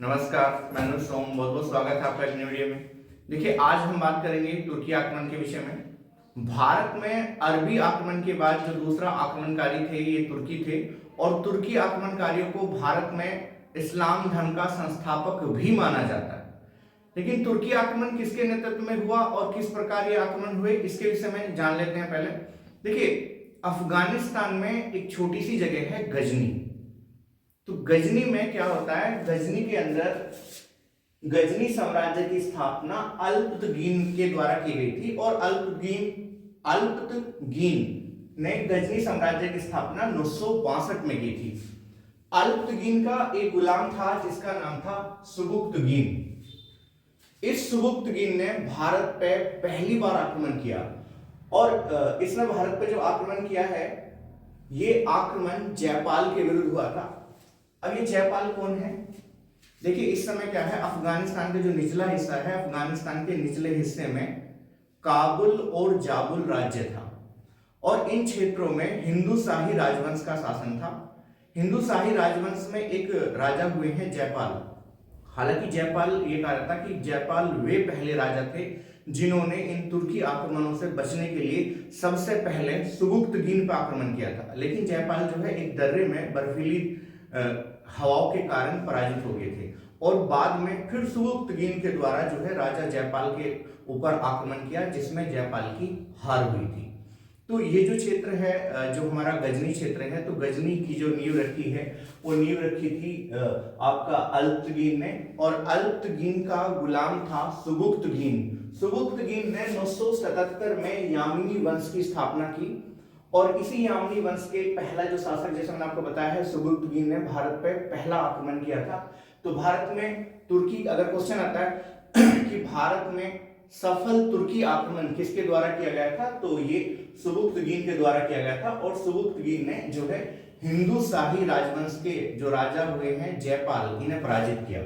नमस्कार, मैं अनुज सोम। बहुत बहुत स्वागत है आपका एक नई वीडियो में। देखिए, आज हम बात करेंगे तुर्की आक्रमण के विषय में। भारत में अरबी आक्रमण के बाद जो दूसरा आक्रमणकारी थे ये तुर्की थे, और तुर्की आक्रमणकारियों को भारत में इस्लाम धर्म का संस्थापक भी माना जाता है। लेकिन तुर्की आक्रमण किसके नेतृत्व में हुआ और किस प्रकार ये आक्रमण हुए, इसके विषय में जान लेते हैं। पहले देखिए, अफगानिस्तान में एक छोटी सी जगह है गजनी। तो गजनी में क्या होता है, गजनी के अंदर गजनी साम्राज्य की स्थापना अल्पतगीन के द्वारा की गई थी, और अल्पतगीन ने गजनी साम्राज्य की स्थापना 962 में की थी। अल्पतगीन का एक गुलाम था जिसका नाम था सुबुक्तगीन। इस सुबुक्तगीन ने भारत पे पहली बार आक्रमण किया, और इसने भारत पे जो आक्रमण किया है, ये आक्रमण जयपाल के विरुद्ध हुआ था। अब ये जयपाल कौन है? देखिए, इस समय क्या है, अफगानिस्तान का जो निचला हिस्सा है, अफगानिस्तान के निचले हिस्से में काबुल और जाबुल राज्य था, और इन क्षेत्रों में हिंदू शाही राजवंश का शासन था। हिंदू शाही राजवंश में एक राजा हुए हैं जयपाल। हालांकि जयपाल ये कहा जाता कि जयपाल वे पहले राजा थे जिन्होंने इन तुर्की आक्रमणों से बचने के लिए सबसे पहले सुबुक्तगीन पर आक्रमण किया था। लेकिन जयपाल जो है एक दर्रे में बर्फीली हवाओं के कारण पराजित हो गए थे, और बाद में फिर सुबुक्तगीन के द्वारा जो है राजा जयपाल के ऊपर आक्रमण किया, जिसमें जयपाल की हार हुई थी। तो ये जो क्षेत्र है, जो हमारा गजनी क्षेत्र है, तो गजनी की जो नींव रखी है वो नींव रखी थी आपका अल्पतगीन ने, और अल्पतगीन का गुलाम था सुबुक्तगीन। सुबुक्तगीन ने 977 में यामिनी वंश की स्थापना की, और इसी यामिनी वंश के पहला जो शासक, जैसे मैंने आपको बताया है, सुबुक्तगीन ने भारत पे पहला आक्रमण किया था। तो भारत में तुर्की, अगर क्वेश्चन आता है कि भारत में सफल तुर्की आक्रमण किसके द्वारा किया गया था, तो ये सुबुक्तगीन के द्वारा किया गया था। और सुबुक्तगीन ने जो है हिंदू शाही राजवंश के जो राजा हुए हैं जयपाल, इन्हें पराजित किया।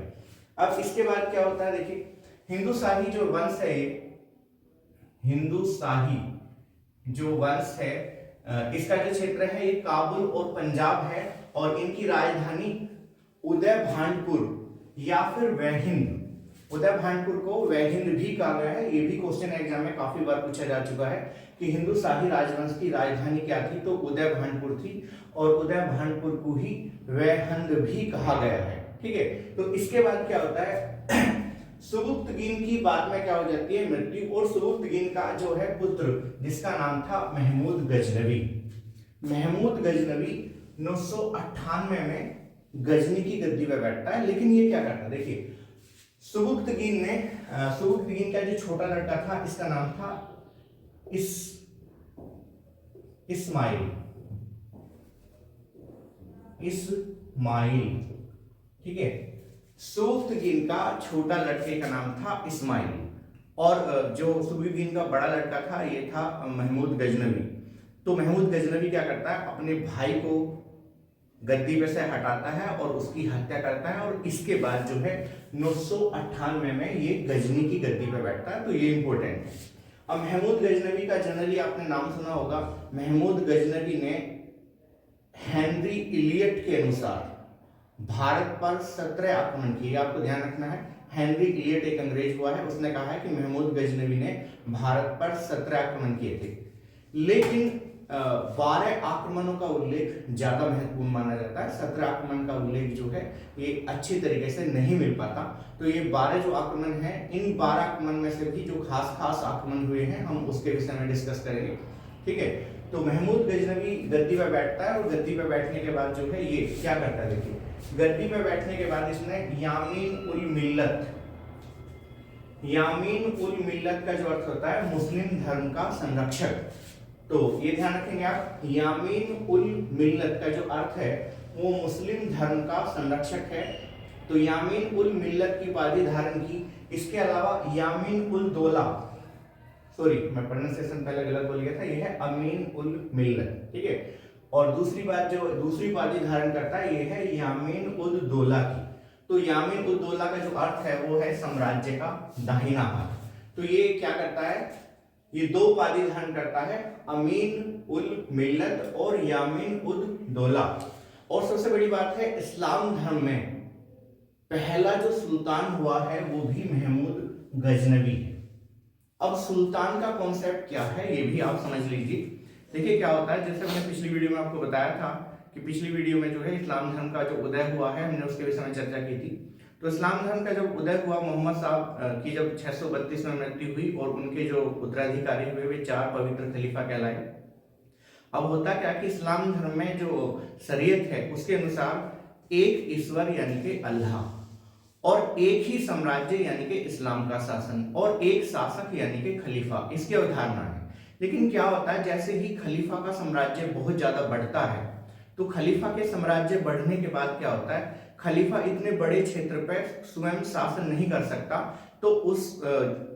अब इसके बाद क्या होता है, देखिए, हिंदू शाही जो वंश है, ये हिंदू शाही जो वंश है, इसका जो क्षेत्र है ये काबुल और पंजाब है, और इनकी राजधानी उदय भांडपुर या फिर वैहिंद, उदय भांडपुर को वैहिंद भी कहा गया है। ये भी क्वेश्चन एग्जाम में काफी बार पूछा जा चुका है कि हिंदू शाही राजवंश की राजधानी क्या थी, तो उदय भांडपुर थी, और उदय भांडपुर को ही वैहिंद भी कहा गया है। ठीक है, तो इसके बाद क्या होता है, सुबुक्तगीन की बाद में क्या हो जाती है, मृत्यु। और सुबुक्तगीन का जो है पुत्र, जिसका नाम था महमूद गजनवी। महमूद गजनवी 998 में गजनी की गद्दी पर बैठता है। लेकिन ये क्या करता है, देखिए, सुबुक्तगीन का जो छोटा लड़का था, इसका नाम था इस्माइल। ठीक है, सुबुक्तगीन का छोटा लड़के का नाम था इस्माइल, और जो सुबुक्तगीन का बड़ा लड़का था ये था महमूद गजनवी। तो महमूद गजनवी क्या करता है, अपने भाई को गद्दी पे से हटाता है और उसकी हत्या करता है, और इसके बाद जो है 998 में ये गजनी की गद्दी पे बैठता है। तो ये इंपॉर्टेंट है। अब महमूद गजनवी का जनरली आपने नाम सुना होगा। महमूद गजनवी ने हेनरी इलियट के अनुसार भारत पर 17 आक्रमण किए। आपको ध्यान रखना है, हेनरी इलियट एक अंग्रेज हुआ है, उसने कहा है कि महमूद गजनवी ने भारत पर 17 आक्रमण किए थे। लेकिन 12 आक्रमणों का उल्लेख ज्यादा महत्वपूर्ण माना जाता है। 17 आक्रमण का उल्लेख जो है ये अच्छी तरीके से नहीं मिल पाता। तो ये 12 जो आक्रमण है, इन 12 आक्रमण में से भी जो खास आक्रमण हुए हैं, हम उसके विषय में डिस्कस करेंगे। ठीक है, तो महमूद गजनवी गद्दी पर बैठता है, और गद्दी पर बैठने के बाद जो है ये क्या करता है, देखिए, गद्दी पर बैठने के बाद इसने यामीन उल मिल्लत का जो अर्थ होता है मुस्लिम धर्म का संरक्षक। तो ये ध्यान रखेंगे आप, यामीन उल मिल्लत का जो अर्थ है वो मुस्लिम धर्म का संरक्षक है। तो यामीन उल मिल्लत की उपाधि धारण की। इसके अलावा यामीन उल दौला, सॉरी मैं प्रोनाउंसिएशन पहले गलत बोल गया था, ये है अमीन उल मिल्लत। ठीक है, और दूसरी बात, जो दूसरी उपाधि धारण करता है ये है यामीन उल दौला की। तो यामीन उल दौला का जो अर्थ है वो है साम्राज्य का दाहिना हाथ। तो ये क्या करता है, ये दो उपाधि धारण करता है, अमीन उल मिल्लत और यामीन उल दौला। और सबसे बड़ी बात है, इस्लाम धर्म में पहला जो सुल्तान हुआ है वो भी महमूद गजनवी है। अब सुल्तान का कॉन्सेप्ट क्या है ये भी आप समझ लीजिए। देखिए क्या होता है, जैसे मैंने पिछली वीडियो में आपको बताया था कि पिछली वीडियो में जो है इस्लाम धर्म का जो उदय हुआ है हमने उसके विषय में चर्चा की थी। तो इस्लाम धर्म का जब उदय हुआ, मोहम्मद साहब की जब 632 में मृत्यु हुई और उनके जो उत्तराधिकारी हुए वे 4 पवित्र खलीफा कहलाए। अब होता क्या कि इस्लाम धर्म में जो शरीयत है उसके अनुसार एक ईश्वर यानी कि अल्लाह और एक ही साम्राज्य यानी कि इस्लाम का शासन और एक शासक यानी कि खलीफा, इसकी अवधारणा है। लेकिन क्या होता है, जैसे ही खलीफा का साम्राज्य बहुत ज्यादा बढ़ता है तो खलीफा के साम्राज्य बढ़ने के बाद क्या होता है, खलीफा इतने बड़े क्षेत्र पर स्वयं शासन नहीं कर सकता, तो उस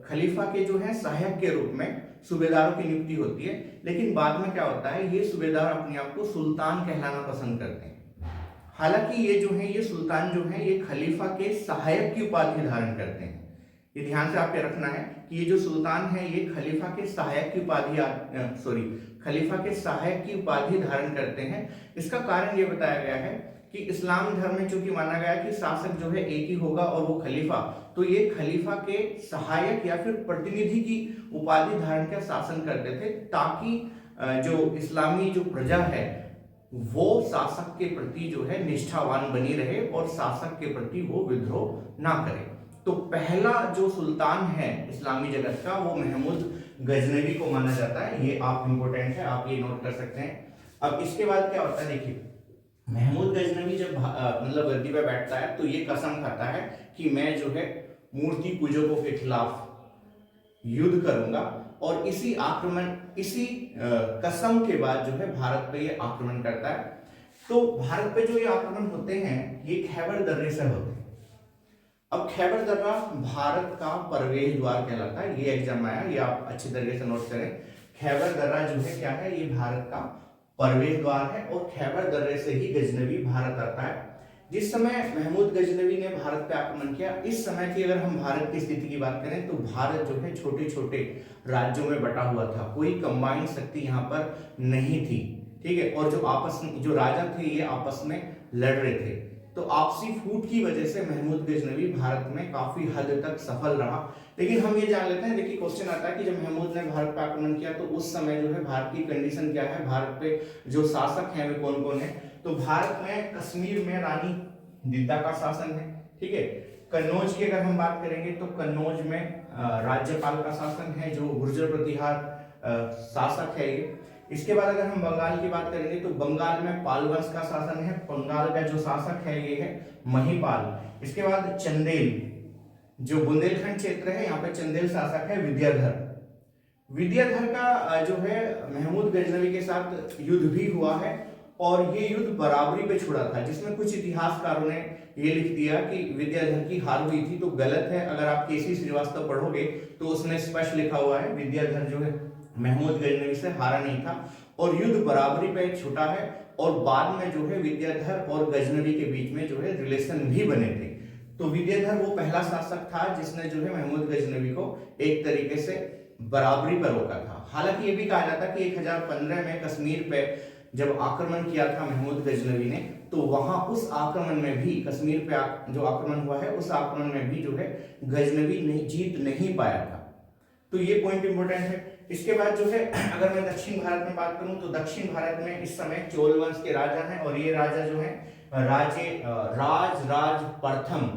खलीफा के जो है सहायक के रूप में सूबेदारों की नियुक्ति होती है। लेकिन बाद में क्या होता है, ये सूबेदार अपने आप को सुल्तान कहलाना पसंद करते हैं। हालांकि ये जो है ये सुल्तान जो है ये खलीफा के सहायक की उपाधि धारण करते हैं। ये ध्यान से आपको रखना है कि ये जो सुल्तान है ये खलीफा के सहायक की उपाधि खलीफा के सहायक की उपाधि धारण करते हैं। इसका कारण ये बताया गया है कि इस्लाम धर्म में चूंकि माना गया कि शासक जो है एक ही होगा और वो खलीफा, तो ये खलीफा के सहायक या फिर प्रतिनिधि की उपाधि धारण कर शासन करते थे, ताकि जो इस्लामी जो प्रजा है वो शासक के प्रति जो है निष्ठावान बनी रहे और शासक के प्रति वो विद्रोह ना करे। तो पहला जो सुल्तान है इस्लामी जगत का वो महमूद गजनवी को माना जाता है। ये आप इंपॉर्टेंट है, आप ये नोट कर सकते हैं। अब इसके बाद क्या होता है, देखिए महमूद गजनवी जब मतलब गद्दी पे बैठता है तो ये कसम खाता है कि मैं जो है मूर्ति पूजकों के खिलाफ युद्ध करूंगा और इसी कसम के बाद जो है भारत पे ये आक्रमण करता है। तो भारत पे जो ये आक्रमण होते हैं ये खैबर दर्रे से होते हैं। अब खैबर दर्रा भारत का प्रवेश द्वार कहलाता है, ये एग्जाम आया, ये आप अच्छी तरीके से नोट करें। खैबर दर्रा जो है क्या है, ये भारत का प्रवेश द्वार है और खैबर दर्रे से ही गजनवी भारत आता है। जिस समय महमूद गजनवी ने भारत पे आक्रमण किया, इस समय की अगर हम भारत की स्थिति की बात करें तो भारत जो है छोटे छोटे राज्यों में बटा हुआ था, कोई कंबाइंड शक्ति यहाँ पर नहीं थी, ठीक है। और जो राजा थे ये आपस में लड़ रहे थे, तो आपसी फूट की वजह से महमूद गजनवी भारत में काफी हद तक सफल रहा। लेकिन हम ये जान लेते हैं, देखिए क्वेश्चन आता है कि जब महमूद ने भारत पर आक्रमण किया तो उस समय जो है भारत की कंडीशन क्या है, भारत पे जो शासक हैं वे कौन कौन है। तो भारत में कश्मीर में रानी दिद्दा का शासन है, ठीक है। कन्नौज की अगर हम बात करेंगे तो कन्नौज में राज्यपाल का शासन है जो गुर्जर प्रतिहार शासक है ये। इसके बाद अगर हम बंगाल की बात करेंगे तो बंगाल में पाल वंश का शासन है, बंगाल का जो शासक है ये है महिपाल। इसके बाद चंदेल, जो बुंदेलखंड क्षेत्र है यहाँ पे चंदेल शासक है विद्याधर। विद्याधर का जो है महमूद गजनवी के साथ युद्ध भी हुआ है और ये युद्ध बराबरी पे छुड़ा था, जिसमें कुछ इतिहासकारों ने ये लिख दिया कि विद्याधर की हार हुई थी, तो गलत है। अगर आप केसी श्रीवास्तव पढ़ोगे तो उसमें स्पष्ट लिखा हुआ है विद्याधर जो है महमूद गजनवी से हारा नहीं था और युद्ध बराबरी पे छूटा है। और बाद में जो है विद्याधर और गजनवी के बीच में जो है रिलेशन भी बने थे। तो विद्याधर वो पहला शासक था जिसने जो है महमूद गजनवी को एक तरीके से बराबरी पर रोका था। हालांकि ये भी कहा जाता कि 1015 में कश्मीर पे जब आक्रमण किया था महमूद गजनवी ने, तो वहां उस आक्रमण में भी कश्मीर पे जो आक्रमण हुआ है उस आक्रमण में भी जो है गजनवी जीत नहीं पाया था। तो ये पॉइंट इंपोर्टेंट है। इसके बाद जो है अगर मैं दक्षिण भारत में बात करूं तो दक्षिण भारत में इस समय चोल वंश के राजा हैं और ये राजा जो है राज प्रथम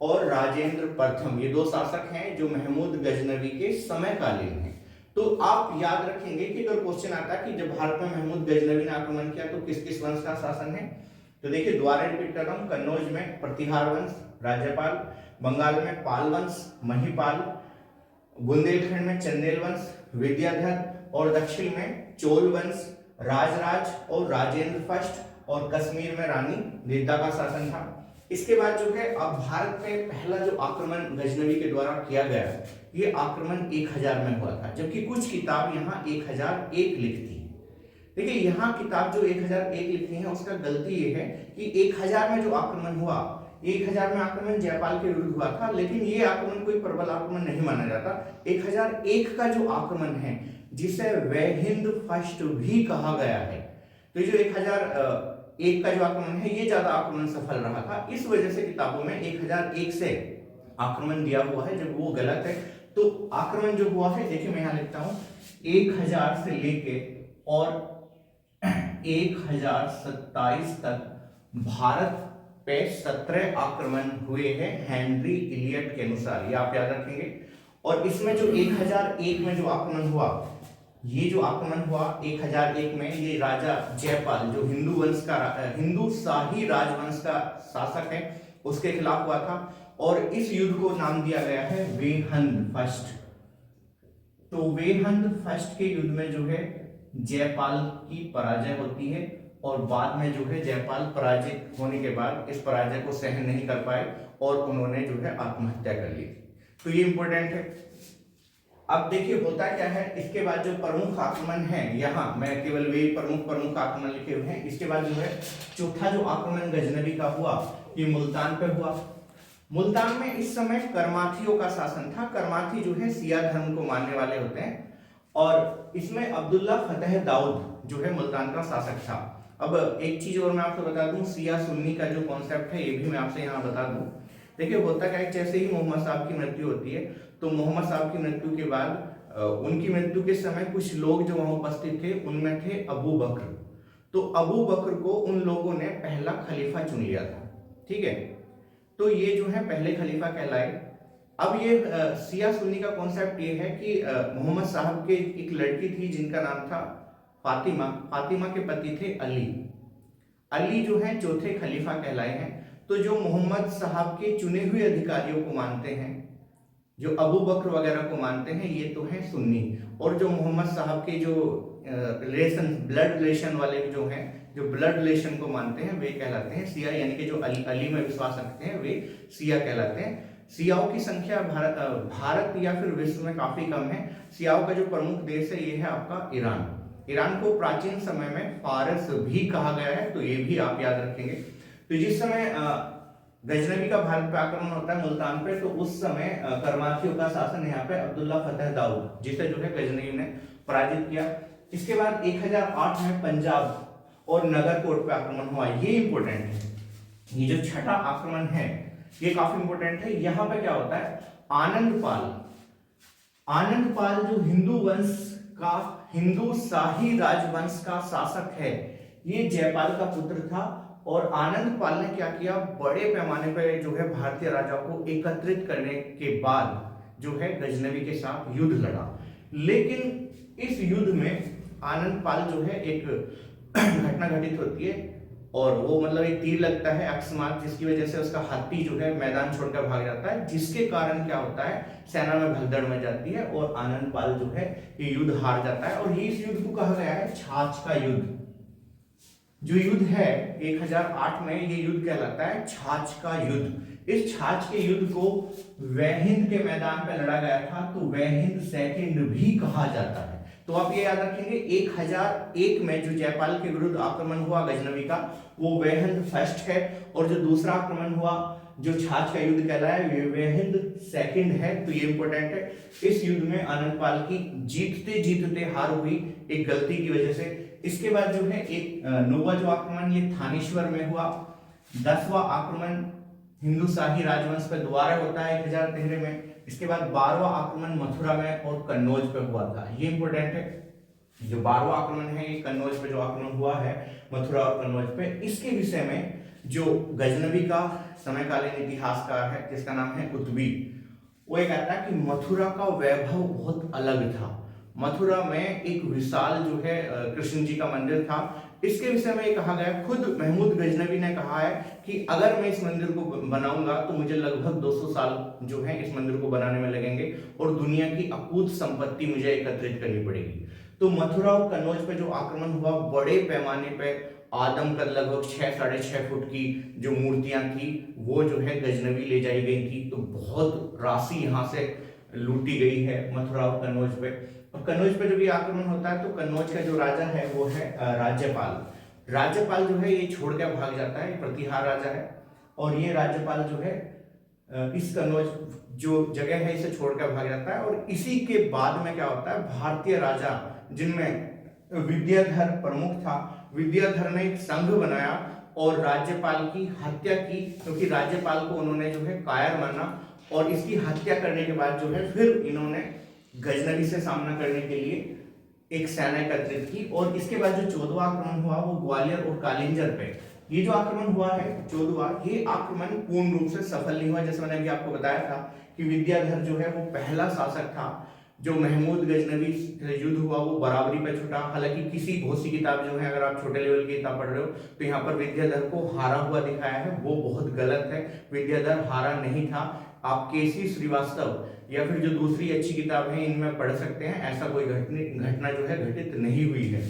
और राजेंद्र प्रथम, ये दो शासक हैं जो महमूद गजनवी के समयकालीन हैं। तो आप याद रखेंगे कि अगर क्वेश्चन आता है कि जब भारत में महमूद गजनवी ने आक्रमण किया तो किस किस वंश का शासन है, तो देखिए द्वारा रिपीट कर रहा हूं, कन्नौज में प्रतिहार वंश राज्यपाल, बंगाल में पाल वंश महिपाल, बुंदेलखंड में चंदेल वंश विद्याधर और दक्षिण में चोल वंश राजराज और राजेंद्र फर्स्ट और कश्मीर में रानी दिद्दा का शासन था। इसके बाद जो है अब भारत पे पहला जो आक्रमण गजनवी के द्वारा किया गया ये आक्रमण 1000 में हुआ था, जबकि कुछ किताब यहाँ 1001 लिखती है। देखिए यहाँ किताब जो 1001 लिखती है उसका गलती ये है कि 1000 में जो आक्रमण हुआ 1000 में आक्रमण जयपाल के विरुद्ध हुआ था, लेकिन ये आक्रमण कोई प्रबल आक्रमण नहीं माना जाता। 1001 का जो आक्रमण है जिसे वह हिंद फर्स्ट भी कहा गया है, तो जो एक का जो आक्रमण है ये ज्यादा आक्रमण सफल रहा था, इस वजह से किताबों में 1001 से आक्रमण दिया हुआ है, जब वो गलत है। तो आक्रमण जो हुआ है, देखिए मैं यहां लिखता हूं 1000 से लेके और 1027 तक भारत पे 17 आक्रमण हुए हैं हेनरी इलियट के अनुसार, ये आप याद रखेंगे। और इसमें जो 1001 में जो आक्रमण हुआ, ये जो आक्रमण हुआ 1001 में, ये राजा जयपाल जो हिंदू शाही राजवंश का शासक है, उसके खिलाफ हुआ था। और इस युद्ध को नाम दिया गया है वेहंद फर्स्ट। तो वेहंद फर्स्ट के युद्ध में जो है जयपाल की पराजय होती है, और बाद में जो है जयपाल पराजित होने के बाद इस पराजय को सहन नहीं कर पाए और उन्होंने जो है आत्महत्या कर ली। तो ये इंपॉर्टेंट है। अब देखिए होता क्या है, इसके बाद जो प्रमुख आक्रमण है, यहाँ मैं केवल वे प्रमुख आक्रमण लिखे हुए हैं। इसके बाद जो है चौथा जो आक्रमण गजनवी का हुआ, ये मुल्तान पे हुआ। मुल्तान में इस समय करमाथियों का शासन था। करमाथी जो है सिया धर्म को मानने वाले होते हैं, और इसमें अब्दुल्ला फतेह दाऊद जो है मुल्तान का शासक था। अब एक चीज और मैं आपको बता दूं, सिया सुन्नी का जो कॉन्सेप्ट है ये भी मैं आपसे यहाँ बता दूं। देखिए होता क्या है, जैसे ही मोहम्मद साहब की मृत्यु होती है, तो मोहम्मद साहब की मृत्यु के बाद उनकी मृत्यु के समय कुछ लोग जो वहां उपस्थित थे, उनमें थे अबू बकर। तो अबू बकर को उन लोगों ने पहला खलीफा चुन लिया था, ठीक है। तो ये जो है पहले खलीफा कहलाए। अब ये सिया सुन्नी का कॉन्सेप्ट ये है कि मोहम्मद साहब के एक लड़की थी जिनका नाम था फातिमा। फातिमा के पति थे अली। अली जो है चौथे खलीफा कहलाए हैं। तो जो मोहम्मद साहब के चुने हुए अधिकारियों को मानते हैं, जो अबू बकर वगैरह को मानते हैं, ये तो है सुन्नी। और जो मोहम्मद साहब के जो ब्लड रिलेशन वाले जो हैं, जो ब्लड रिलेशन को मानते हैं, वे कहलाते हैं सिया, यानी कि जो अली में विश्वास रखते हैं वे सिया कहलाते हैं। सियाओं की संख्या भारत या फिर विश्व में काफी कम है। सियाओं का जो प्रमुख देश है ये है आपका ईरान। ईरान को प्राचीन समय में फारस भी कहा गया है, तो ये भी आप याद रखेंगे। तो जिस समय गजनवी का भारत पे आक्रमण होता है मुल्तान पे, तो उस समय करमाथियों का शासन यहाँ पे अब्दुल्ला फतेह दाऊद, जिसे जो है गजनवी ने पराजित किया। इसके बाद 1008 में पंजाब और नगरकोट पे आक्रमण हुआ। ये इंपॉर्टेंट है, ये जो छठा आक्रमण है ये काफी इंपॉर्टेंट है। यहाँ पे क्या होता है, आनंद पाल जो हिंदू वंश का, हिंदू शाही राजवंश का शासक है, ये जयपाल का पुत्र था। और आनंद पाल ने क्या किया, बड़े पैमाने पर जो है भारतीय राजाओं को एकत्रित करने के बाद जो है गजनवी के साथ युद्ध लड़ा। लेकिन इस युद्ध में आनंद पाल जो है एक घटना घटित होती है, और वो मतलब एक तीर लगता है अकस्मात, जिसकी वजह से उसका हाथी जो है मैदान छोड़कर भाग जाता है, जिसके कारण क्या होता है, सेना में भगदड़ मच जाती है और आनंद पाल जो है ये युद्ध हार जाता है। और ये इस युद्ध को कहा गया है छाछ का युद्ध। जो युद्ध है 1008 में, ये युद्ध कहलाता है छाछ का युद्ध। इस छाछ के युद्ध को वेहिंद के मैदान पर लड़ा गया था, तो वेहिंद सेकंड भी कहा जाता है। तो आप ये याद रखेंगे 1001 में जो जयपाल के विरुद्ध आक्रमण हुआ गजनवी का, वो वेहिंद फर्स्ट है। और जो दूसरा आक्रमण हुआ जो छाछ का युद्ध कहलाया है, वेहिंद सेकंड है। तो ये इंपॉर्टेंट है। इस युद्ध में आनंद पाल की जीतते जीतते हार हुई एक गलती की वजह से। इसके बाद जो है एक नौवां जो आक्रमण ये थानेश्वर में हुआ। 10वां आक्रमण हिंदू शाही राजवंश पर दोबारा होता है 1013 में। इसके बाद 12वां आक्रमण मथुरा में और कन्नौज पे हुआ था। ये इंपॉर्टेंट है। जो 12वां आक्रमण है ये कन्नौज पे जो आक्रमण हुआ है, मथुरा और कन्नौज पे, इसके विषय में जो गजनवी का समकालीन इतिहासकार है जिसका नाम है कुतुबी, वो ये कहता है कि मथुरा का वैभव बहुत अलग था। मथुरा में एक विशाल जो है कृष्ण जी का मंदिर था। इसके विषय में ये कहा गया, खुद महमूद गजनवी ने कहा है कि अगर मैं इस मंदिर को बनाऊंगा तो मुझे लगभग 200 साल जो है इस मंदिर को बनाने में लगेंगे और दुनिया की अकूत संपत्ति मुझे एकत्रित करनी पड़ेगी। तो मथुरा और कन्नौज पे जो आक्रमण हुआ, बड़े पैमाने पे आदम कद लगभग 6-6.5 फुट की जो मूर्तियां थी वो जो है गजनवी ले जाई गई थी। तो बहुत राशि यहाँ से लूटी गई है मथुरा और कन्नौज पे। और कन्नौज पे जब ये आक्रमण होता है तो कन्नौज का जो राजा है वो है राज्यपाल। राज्यपाल जो है ये छोड़ के भाग जाता है, प्रतिहार राजा है। और ये राज्यपाल जो है इस कन्नौज जो जगह है इसे छोड़कर भाग जाता है। और इसी के बाद में क्या होता है, भारतीय राजा जिनमें विद्याधर प्रमुख था, विद्याधर ने एक संघ बनाया और राज्यपाल की हत्या की, क्योंकि राज्यपाल को उन्होंने जो है कायर माना, और इसकी हत्या करने के बाद जो है फिर इन्होंने गजनवी से सामना करने के लिए एक सेना एकत्रित की। और इसके बाद जो 14वां आक्रमण हुआ वो ग्वालियर और कालिंजर पे, ये जो आक्रमण हुआ है 14वां, ये आक्रमण पूर्ण रूप से सफल नहीं हुआ। जैसे मैंने अभी आपको बताया था कि विद्याधर जो है वो पहला शासक था जो महमूद गजनवी से युद्ध हुआ वो बराबरी पे छुटा। हालांकि किसी बहुत सी किताब जो है, अगर आप छोटे लेवल की किताब पढ़ रहे हो तो यहाँ पर विद्याधर को हारा हुआ दिखाया है, वो बहुत गलत है। विद्याधर हारा नहीं था। आप केसी श्रीवास्तव या फिर जो दूसरी अच्छी किताब है इनमें पढ़ सकते हैं, ऐसा कोई घटना जो है घटित नहीं हुई है।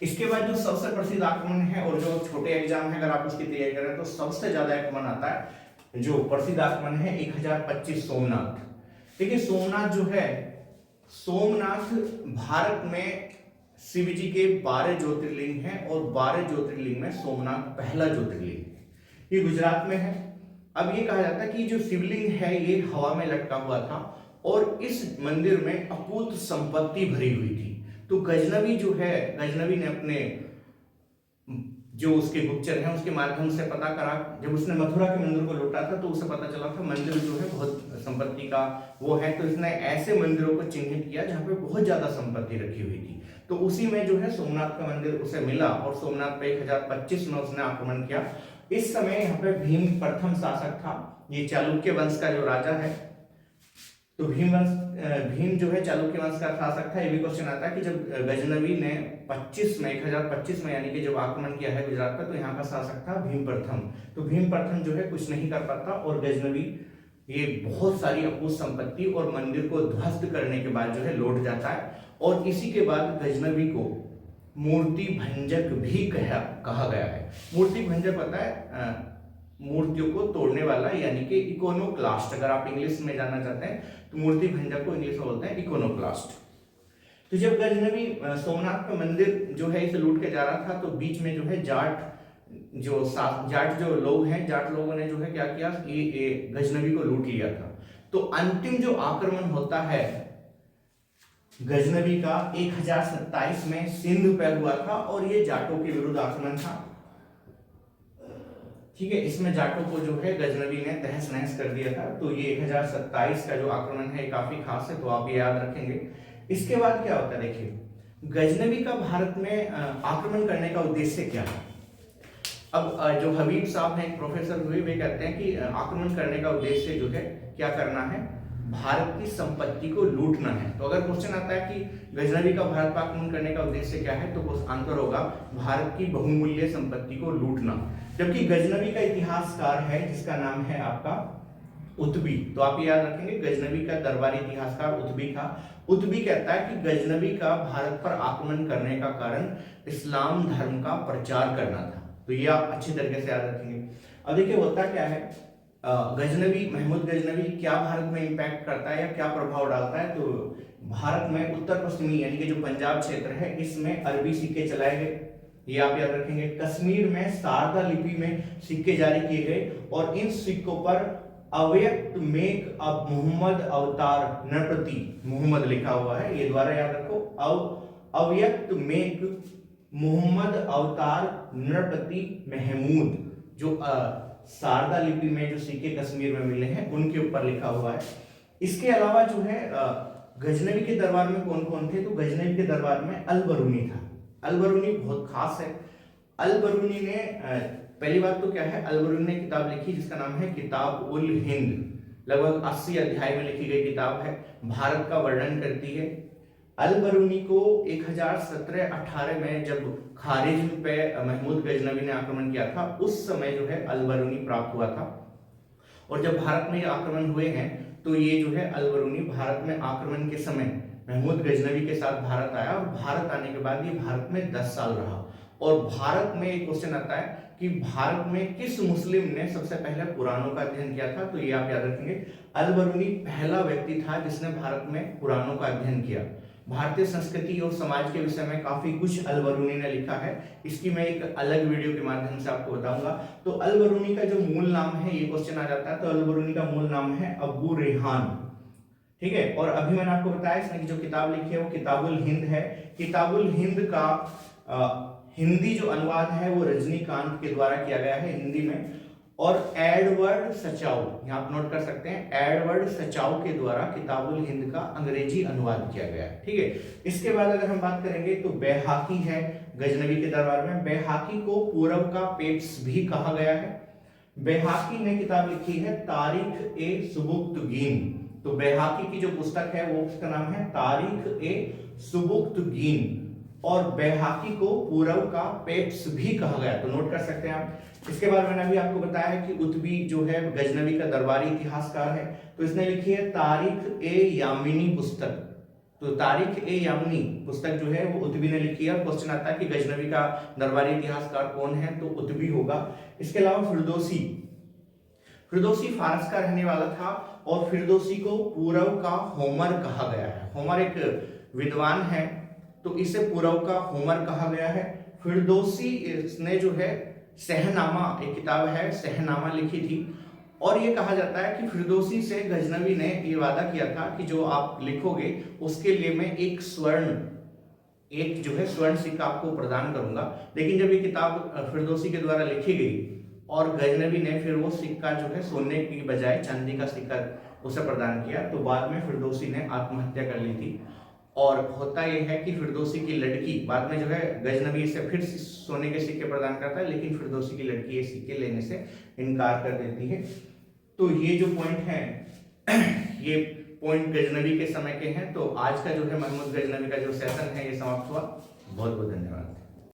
इसके बाद जो सबसे प्रसिद्ध आक्रमण है, और जो छोटे एग्जाम है अगर आप उसकी तैयारी कर रहे हैं तो सबसे ज्यादा आक्रमण आता है, जो प्रसिद्ध आक्रमण है 1025 सोमनाथ। देखिए सोमनाथ जो है, सोमनाथ भारत में शिव जी के 12 ज्योतिर्लिंग हैं और 12 ज्योतिर्लिंग में सोमनाथ पहला ज्योतिर्लिंग है। ये गुजरात में है। अब ये कहा जाता है कि जो शिवलिंग है ये हवा में लटका हुआ था और इस मंदिर में अकूत संपत्ति भरी हुई थी। तो गजनवी जो है, गजनवी ने अपने जो उसके गुप्तचर हैं उसके माध्यम से पता करा, जब उसने मथुरा के मंदिर को लूटा था तो उसे पता चला था मंदिर जो है बहुत संपत्ति का वो है, तो इसने ऐसे मंदिरों को चिन्हित किया जहाँ पे बहुत ज्यादा संपत्ति रखी हुई थी। तो उसी में जो है सोमनाथ का मंदिर उसे मिला और सोमनाथ पे 1025 में उसने आक्रमण किया। इस समय यहाँ पे भीम प्रथम शासक था, ये चालुक्य वंश का जो राजा है। तो भीम जो है चालुक्य वंश का शासक था। ये भी क्वेश्चन आता है कि जब गजनवी ने 1025 में यानी कि जब आक्रमण किया है गुजरात पर, तो यहाँ का शासक था भीम प्रथम। तो भीम प्रथम जो है कुछ नहीं कर पाता और गजनवी ये बहुत सारी अकूत संपत्ति और मंदिर को ध्वस्त करने के बाद जो है लौट जाता है। और इसी के बाद गजनवी को मूर्ति भंजक भी कहा गया है। मूर्ति भंजक पता है, मूर्तियों को तोड़ने वाला, यानी कि इकोनोक्लास्ट। अगर आप इंग्लिश में जानना चाहते हैं तो मूर्ति भंजक को इंग्लिश में बोलते हैं इकोनोक्लास्ट। तो जब गजनवी सोमनाथ का मंदिर जो है इसे लूट के जा रहा था तो बीच में जो है जाट जो लोग हैं, जाट लोगों ने जो है क्या किया, ये गजनवी को लूट लिया था। तो अंतिम जो आक्रमण होता है गजनवी का 1027 में सिंध पर हुआ था और ये जाटों के विरुद्ध आक्रमण था। ठीक है, इसमें जाटों को जो है गजनवी ने तहस नहस कर दिया था। तो ये 1027 का जो आक्रमण है काफी खास है, तो आप ये याद रखेंगे। इसके बाद क्या होता है, देखिए गजनवी का भारत में आक्रमण करने का उद्देश्य क्या है। अब जो हबीब साहब हैं, एक प्रोफेसर हुए, वे कहते हैं कि आक्रमण करने का उद्देश्य जो है क्या करना है, भारत की संपत्ति को लूटना है। तो अगर क्वेश्चन आता है कि गजनवी का भारत पर आक्रमण करने का उद्देश्य क्या है, तो आंसर होगा भारत की बहुमूल्य संपत्ति को लूटना। जबकि गजनवी का इतिहासकार है जिसका नाम है आपका उत्बी। तो आप याद रखेंगे गजनवी का दरबारी इतिहासकार उत्बी था। उत्बी कहता है कि गजनवी का भारत पर आक्रमण करने का कारण इस्लाम धर्म का प्रचार करना था। तो ये आप अच्छी तरीके से याद रखेंगे। अब देखिए होता क्या है, गजनवी, महमूद गजनवी क्या भारत में इंपैक्ट करता है या क्या प्रभाव डालता है। तो भारत में उत्तर पश्चिमी यानी कि जो पंजाब क्षेत्र है इसमें अरबी सिक्के चलाए गए, ये आप याद रखेंगे। कश्मीर में शारदा लिपि में सिक्के जारी किए गए और इन सिक्कों पर अव्यक्त मेक अब मोहम्मद अवतार नृपति मोहम्मद लिखा हुआ है, ये द्वारा याद रखो। अव्यक्त मेक मोहम्मद अवतार नृपति महमूद, जो शारदा लिपि में जो सिक्के कश्मीर में मिले हैं उनके ऊपर लिखा हुआ है। इसके अलावा जो है गजनवी के दरबार में कौन कौन थे, तो गजनवी के दरबार में अल-बरूनी था। अल-बरूनी बहुत खास है। अल-बरूनी ने पहली बात तो क्या है, अल-बरूनी ने किताब लिखी जिसका नाम है किताब उल हिंद। लगभग 80 अध्याय में लिखी गई किताब है, भारत का वर्णन करती है। अल-बरूनी को 1017-18 में जब खारिज पे महमूद गजनवी ने आक्रमण किया था उस समय जो है अल-बरूनी प्राप्त हुआ था। और जब भारत में ये आक्रमण हुए हैं तो ये जो है अल-बरूनी भारत में आक्रमण के समय महमूद गजनवी के साथ भारत आया और भारत आने के बाद ये भारत में 10 साल रहा। और भारत में एक क्वेश्चन आता है कि भारत में किस मुस्लिम ने सबसे पहले पुराणों का अध्ययन किया था, तो ये आप याद रखेंगे अल-बरूनी पहला व्यक्ति था जिसने भारत में पुराणों का अध्ययन किया। भारतीय संस्कृति और समाज के विषय में काफी कुछ अल-बरूनी ने लिखा है, इसकी मैं एक अलग वीडियो के माध्यम से आपको बताऊंगा। तो अल-बरूनी का जो मूल नाम है, ये क्वेश्चन आ जाता है, तो अल-बरूनी का मूल नाम है अबू रेहान। ठीक है, और अभी मैंने आपको बताया इसने जो किताब लिखी है वो किताबुल हिंद है। किताबुल हिंद का हिंदी जो अनुवाद है वो रजनीकांत के द्वारा किया गया है हिंदी में, और एडवर्ड सचाउ, यहाँ आप नोट कर सकते हैं, एडवर्ड सचाउ के द्वारा किताबुल हिंद का अंग्रेजी अनुवाद किया गया है। ठीक है, इसके बाद अगर हम बात करेंगे तो बैहाकी है गजनवी के दरबार में। बैहाकी को पूरब का पेप्स भी कहा गया है। बैहाकी ने किताब लिखी है तारीख ए सुबुक्तगीन। तो बैहाकी की जो पुस्तक है वो उसका नाम है तारीख ए सुबुक्तगीन, और बैहाकी को पूरब का पेप्स भी कहा गया, तो नोट कर सकते हैं आप। इसके बाद मैंने अभी आपको बताया है कि उतबी जो है गजनवी का दरबारी इतिहासकार है, तो इसने लिखी है तारीख ए यामिनी पुस्तक। तो तारीख ए यामिनी पुस्तक जो है वो उतबी ने लिखी है। क्वेश्चन आता है कि गजनवी का दरबारी इतिहासकार कौन है, तो उतबी होगा। इसके अलावा फिरदौसी, फिरदौसी फारस का रहने वाला था, और फिरदौसी को पूरब का होमर कहा गया है। होमर एक विद्वान है, तो इसे पूरब का होमर कहा गया है। फिरदौसी ने जो है सहनामा, एक किताब है सहनामा, लिखी थी, और ये कहा जाता है कि फिरदौसी से गजनवी ने ये वादा किया था कि जो आप लिखोगे उसके लिए मैं एक जो है स्वर्ण सिक्का आपको प्रदान करूंगा। लेकिन जब ये किताब फिरदौसी के द्वारा लिखी गई और गजनवी ने फिर वो सिक्का जो है सोने की बजाय चांदी का सिक्का उसे प्रदान किया, तो बाद में फिरदौसी ने आत्महत्या कर ली थी। और होता यह है कि फिरदौसी की लड़की बाद में जो है गजनवी से फिर सोने के सिक्के प्रदान करता है, लेकिन फिरदौसी की लड़की ये सिक्के लेने से इनकार कर देती है। तो ये जो पॉइंट है ये पॉइंट गजनवी के समय के हैं। तो आज का जो है महमूद गजनवी का जो सेशन है ये समाप्त हुआ। बहुत बहुत धन्यवाद।